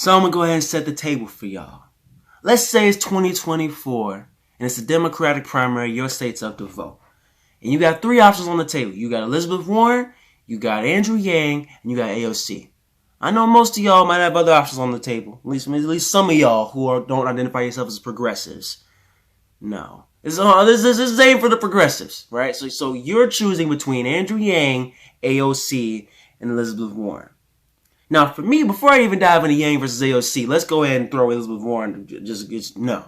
So I'm going to go ahead and set the table for y'all. Let's say it's 2024 and it's a Democratic primary. Your state's up to vote. And you got three options on the table. You got Elizabeth Warren, you got Andrew Yang, and you got AOC. I know most of y'all might have other options on the table. At least some of y'all who don't identify yourselves as progressives. No. This is aimed for the progressives, right? So you're choosing between Andrew Yang, AOC, and Elizabeth Warren. Now, for me, before I even dive into Yang versus AOC, let's go ahead and throw Elizabeth Warren. No.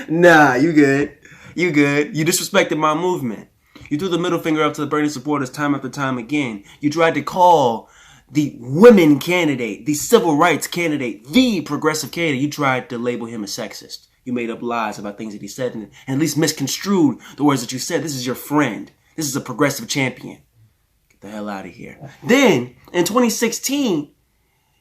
Nah, you good. You disrespected my movement. You threw the middle finger up to the Bernie supporters time after time again. You tried to call the women candidate, the civil rights candidate, the progressive candidate. You tried to label him a sexist. You made up lies about things that he said and at least misconstrued the words that you said. This is your friend. This is a progressive champion. Get the hell out of here. Then, in 2016,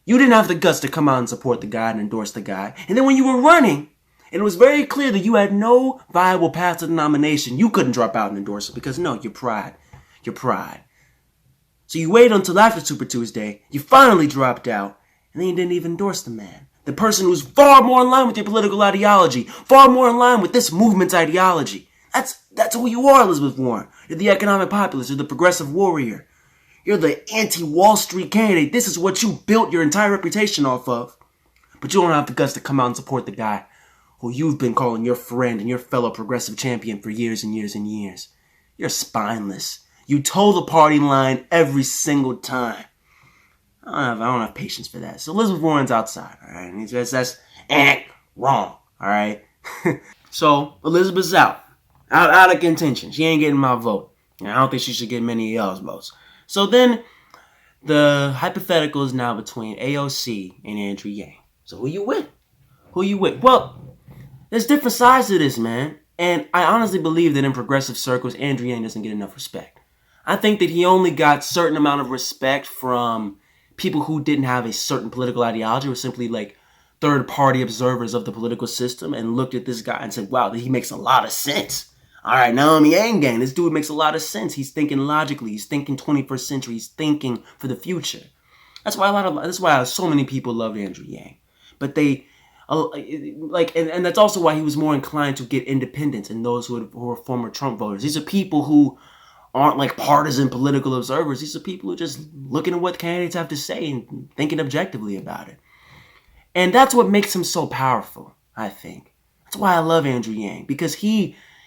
you didn't have the guts to come out and support the guy and endorse the guy. And then when you were running, and it was very clear that you had no viable path to the nomination, you couldn't drop out and endorse it because, no, your pride. So you waited until after Super Tuesday, you finally dropped out, and then you didn't even endorse the man. The person who's far more in line with your political ideology, far more in line with this movement's ideology. That's who you are, Elizabeth Warren. You're the economic populist. You're the progressive warrior. You're the anti-Wall Street candidate. This is what you built your entire reputation off of. But you don't have the guts to come out and support the guy who you've been calling your friend and your fellow progressive champion for years and years and years. You're spineless. You toe the party line every single time. I don't have patience for that. So Elizabeth Warren's outside, all right? And that's wrong, all right? So Elizabeth's out of contention. She ain't getting my vote. And I don't think she should get many of y'all's votes. So then the hypothetical is now between AOC and Andrew Yang. So who you with? Well, there's different sides to this, man. And I honestly believe that in progressive circles, Andrew Yang doesn't get enough respect. I think that he only got a certain amount of respect from people who didn't have a certain political ideology, were simply like third-party observers of the political system and looked at this guy and said, wow, he makes a lot of sense. All right, now I'm Yang Gang. This dude makes a lot of sense. He's thinking logically. He's thinking 21st century. He's thinking for the future. That's why so many people loved Andrew Yang. But they, and that's also why he was more inclined to get independents and those who were former Trump voters. These are people who aren't like partisan political observers. These are people who are just looking at what candidates have to say and thinking objectively about it. And that's what makes him so powerful, I think. That's why I love Andrew Yang, because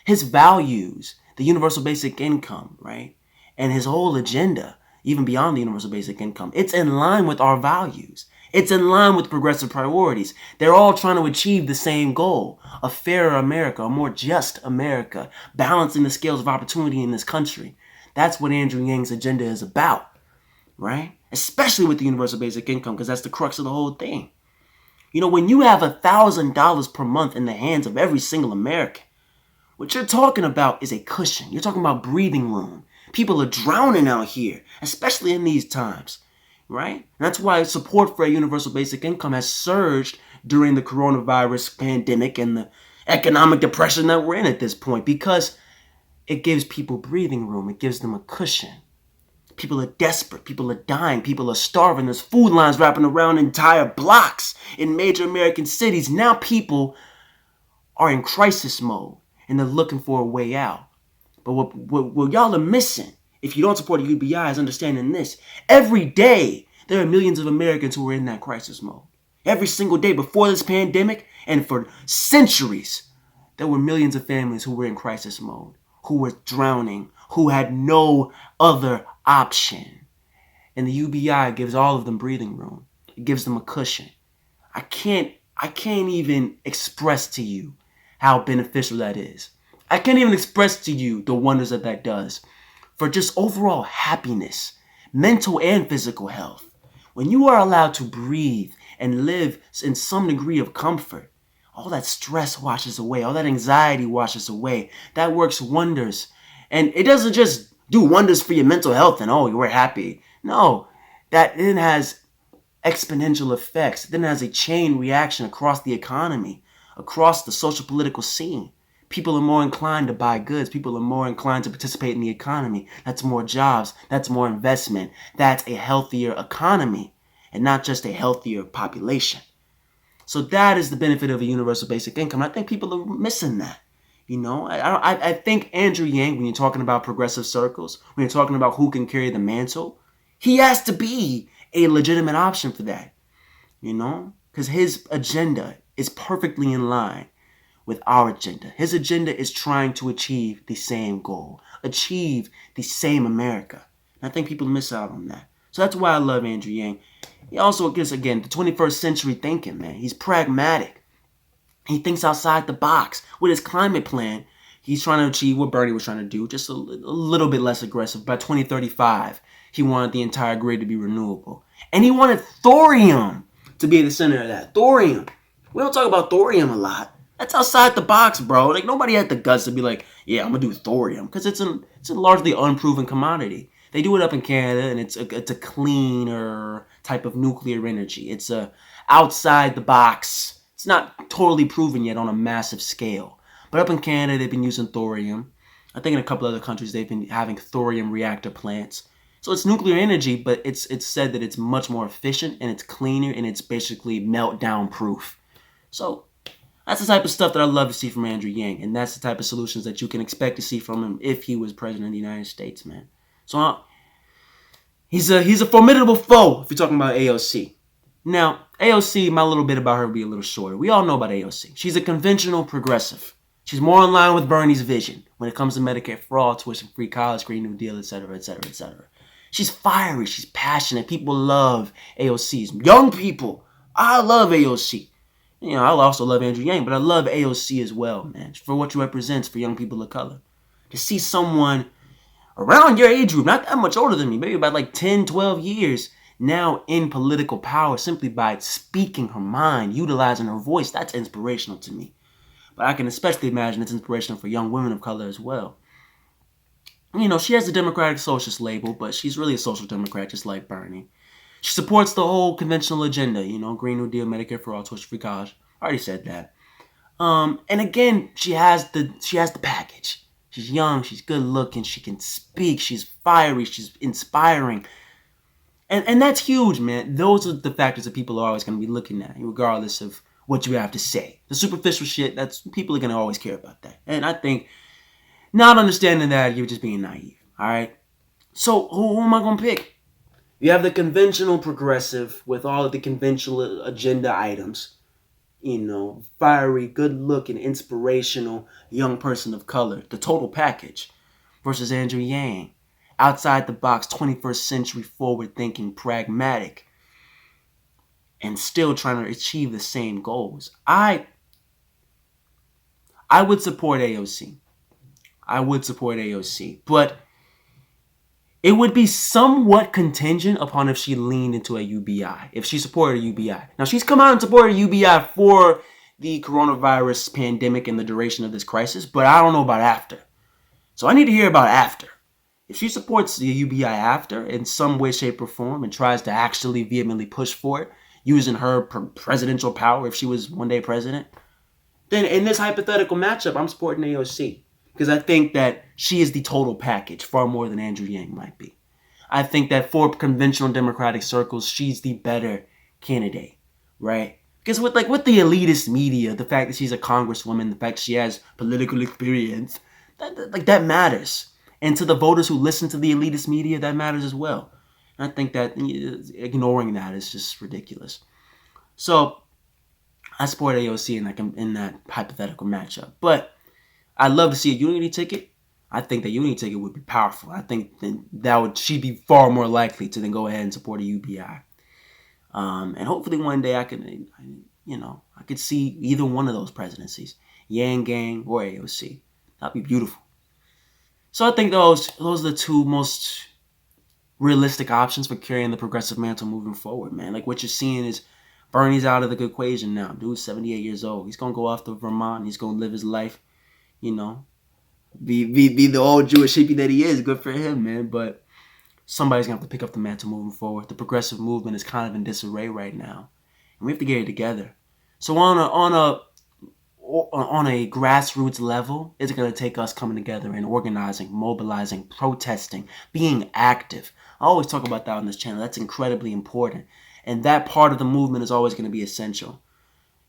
his values, the universal basic income, right? And his whole agenda, even beyond the universal basic income, it's in line with our values. It's in line with progressive priorities. They're all trying to achieve the same goal, a fairer America, a more just America, balancing the scales of opportunity in this country. That's what Andrew Yang's agenda is about, right? Especially with the universal basic income, because that's the crux of the whole thing. You know, when you have $1,000 per month in the hands of every single American, what you're talking about is a cushion. You're talking about breathing room. People are drowning out here, especially in these times. Right? And that's why support for a universal basic income has surged during the coronavirus pandemic and the economic depression that we're in at this point, because it gives people breathing room. It gives them a cushion. People are desperate. People are dying. People are starving. There's food lines wrapping around entire blocks in major American cities. Now people are in crisis mode and they're looking for a way out. But what y'all are missing, if you don't support the UBI, is understanding this. Every day, there are millions of Americans who are in that crisis mode. Every single day before this pandemic, and for centuries, there were millions of families who were in crisis mode, who were drowning, who had no other option. And the UBI gives all of them breathing room. It gives them a cushion. I can't even express to you how beneficial that is. I can't even express to you the wonders that does for just overall happiness, mental and physical health. When you are allowed to breathe and live in some degree of comfort, all that stress washes away, all that anxiety washes away. That works wonders. And it doesn't just do wonders for your mental health and, oh, you're happy. No, that then has exponential effects. It then has a chain reaction across the economy, across the social political scene. People are more inclined to buy goods. People are more inclined to participate in the economy. That's more jobs. That's more investment. That's a healthier economy. and not just a healthier population. So that is the benefit of a universal basic income. I think people are missing that. I think Andrew Yang, when you're talking about progressive circles, when you're talking about who can carry the mantle, he has to be a legitimate option for that, because his agenda is perfectly in line with our agenda. His agenda is trying to achieve the same goal, achieve the same America. And I think people miss out on that. So that's why I love Andrew Yang. He also gets, again, the 21st century thinking, man. He's pragmatic. He thinks outside the box. With his climate plan, he's trying to achieve what Bernie was trying to do, just a little bit less aggressive. By 2035, he wanted the entire grid to be renewable. And he wanted thorium to be at the center of that. Thorium. We don't talk about thorium a lot. That's outside the box, bro. Like, nobody had the guts to be like, yeah, I'm going to do thorium. Because it's a largely unproven commodity. They do it up in Canada, and it's a cleaner type of nuclear energy. It's a outside the box. It's not totally proven yet on a massive scale. But up in Canada, they've been using thorium. I think in a couple other countries, they've been having thorium reactor plants. So it's nuclear energy, but it's said that it's much more efficient, and it's cleaner, and it's basically meltdown proof. So that's the type of stuff that I love to see from Andrew Yang, and that's the type of solutions that you can expect to see from him if he was president of the United States, man. So he's a formidable foe if you're talking about AOC. Now, AOC, my little bit about her will be a little shorter. We all know about AOC. She's a conventional progressive. She's more in line with Bernie's vision when it comes to Medicare for all, tuition-free college, Green New Deal, etc., etc., etc. She's fiery. She's passionate. People love AOC's. Young people. I love AOC. I also love Andrew Yang, but I love AOC as well, man, for what she represents for young people of color. To see someone around your age group, not that much older than me, maybe about like 10, 12 years, now in political power simply by speaking her mind, utilizing her voice, that's inspirational to me. But I can especially imagine it's inspirational for young women of color as well. She has the Democratic Socialist label, but she's really a social democrat, just like Bernie. She supports the whole conventional agenda, Green New Deal, Medicare for all, tuition-free college. I already said that. And again, she has the package. She's young, she's good looking, she can speak, she's fiery, she's inspiring. And that's huge, man. Those are the factors that people are always going to be looking at, regardless of what you have to say. The superficial shit, people are going to always care about that. And I think not understanding that, you're just being naive, all right? So who am I going to pick? You have the conventional progressive with all of the conventional agenda items. Fiery, good-looking, inspirational young person of color. The total package. Versus Andrew Yang. Outside the box, 21st century forward-thinking, pragmatic. And still trying to achieve the same goals. I would support AOC. But it would be somewhat contingent upon if she leaned into a UBI, if she supported a UBI. Now, she's come out and supported a UBI for the coronavirus pandemic and the duration of this crisis, but I don't know about after. So I need to hear about after. If she supports the UBI after in some way, shape, or form and tries to actually vehemently push for it, using her presidential power if she was one day president, then in this hypothetical matchup, I'm supporting AOC. Because I think that she is the total package, far more than Andrew Yang might be. I think that for conventional Democratic circles, she's the better candidate, right? Because with the elitist media, the fact that she's a congresswoman, the fact that she has political experience, that matters. And to the voters who listen to the elitist media, that matters as well. And I think that ignoring that is just ridiculous. So I support AOC in that hypothetical matchup. But I'd love to see a unity ticket. I think that unity ticket would be powerful. I think she'd be far more likely to then go ahead and support a UBI. And hopefully one day I could see either one of those presidencies, Yang Gang or AOC. That'd be beautiful. So I think those are the two most realistic options for carrying the progressive mantle moving forward, man. Like what you're seeing is Bernie's out of the equation now. Dude's 78 years old. He's gonna go off to Vermont. He's gonna live his life. Be the old Jewish hippie that he is. Good for him, man. But somebody's going to have to pick up the mantle moving forward. The progressive movement is kind of in disarray right now. And we have to get it together. So on a grassroots level, it's going to take us coming together and organizing, mobilizing, protesting, being active. I always talk about that on this channel. That's incredibly important. And that part of the movement is always going to be essential.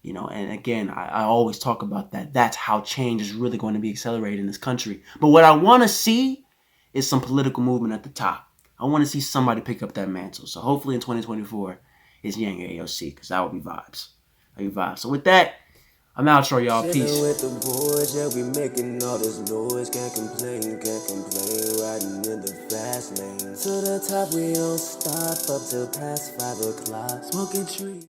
You know, and again, I always talk about that. That's how change is really going to be accelerated in this country. But what I want to see is some political movement at the top. I want to see somebody pick up that mantle. So hopefully in 2024, it's Yang AOC, because that would be vibes. That would be vibes. So with that, I'm outro, y'all. Peace. Chillin' with the boys, yeah, we making all this noise. Can't complain, riding in the fast lane. To the top, we don't stop, up till past 5 o'clock. Smoking trees.